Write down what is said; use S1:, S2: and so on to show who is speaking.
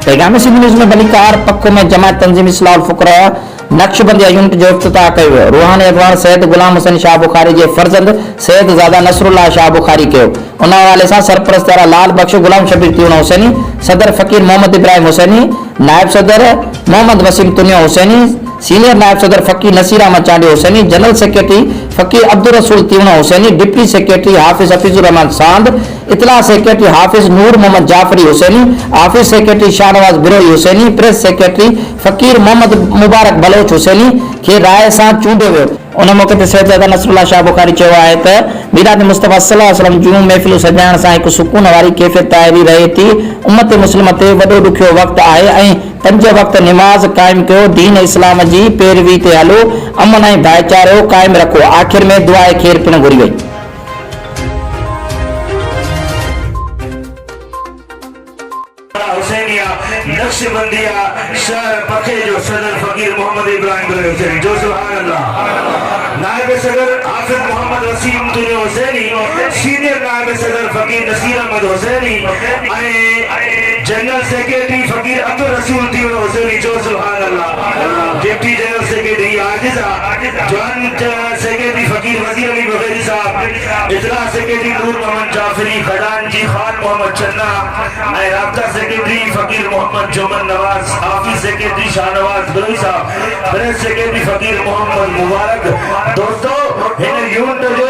S1: पैगाम सिंध न्यूज़ में बलिकार पक्को में जमात तंजीम इस्लाह उल फुकरा नक्शबंदिया यूनिट जो इफ्तिताह कयो वियो। रूहानी अगवान सैयद गुलाम हुसैन शाह बुखारी जे फर्जंद सैयद ज़ादा नसरुल्लाह शाह बुखारी कयो। उन हवाले सां सरपरस्त लाल बख्श गुलाम शबीर तिवण हुसैनी, सदर फ़कीर मोहम्मद इब्राहिम हुसैनी, नायब सदर मोहम्मद वसीम तुनिया हुसैनी, सीनियर नायब सदर फ़कीर नसीर अहमद चांडी हुसैनी, जनरल सेक्रेटरी फ़कीर अब्दुल रसूल तिवण हुसैनी, डिप्टी सेक्रेटरी हाफिज हफीजुर रहमान सांद, इतला secretary Hafiz Noor Mohammad Jafri Husaini, office secretary Shahnawaz Biroi Husaini, press secretary फ़कीर मोहम्मद मुबारक बलोच हुसैनी खे राय सां चूंडियो वियो। उन मौके ते सैयद ज़ादा नसरुल्लाह शाह बुखारी चयो आहे त मीराद मुस्तफ़ा सल्लल्लाहु अलैहि वसल्लम जूं महफ़िलूं सजाइण सां हिकु सुकून वारी कैफ़ियत ताइरी रहे थी। उम्मत मुस्लिम ते वॾो ॾुखियो वक़्तु आहे ऐं 5 वक़्त निमाज़ क़ाइमु कयो, दीन इस्लाम जी पैरवी ते हलो, अमन ऐं भाईचारो क़ाइमु रखो। आख़िर में दुआए ख़ैर पिणु घुरी वई।
S2: नक्शबंदिया शहर पखे जो सदर फकीर मोहम्मद इब्राहिम हुसैनी जो सुभान अल्लाह, नायब सदर हाफिज मोहम्मद वसीम तुनिया हुसैनी, सीनियर नायब सदर फकीर नसीर अहमद हुसैनी, जनरल सेक्रेटरी फकीर अब्दुल रसूल तिवण हुसैनी जो सुभान अल्लाह, डिप्टी जनरल सेक्रेटरी आजिजा, जॉइंट सेक्रेटरी फकीर वजीर अली बगैरी साहब, इतला सेक्रेटरी नूर मोहम्मद जाफरी, खजानजी खान मोहम्मद चन्ना, राब्ता सेक्रेटरी फकीर मोहम्मद जोमन नवाज, ऑफिस सेक्रेटरी शाहनवाज बिरोई साहब, प्रेस सेक्रेटरी फकीर मोहम्मद मुबारक। दोस्तों इन यूनिट जो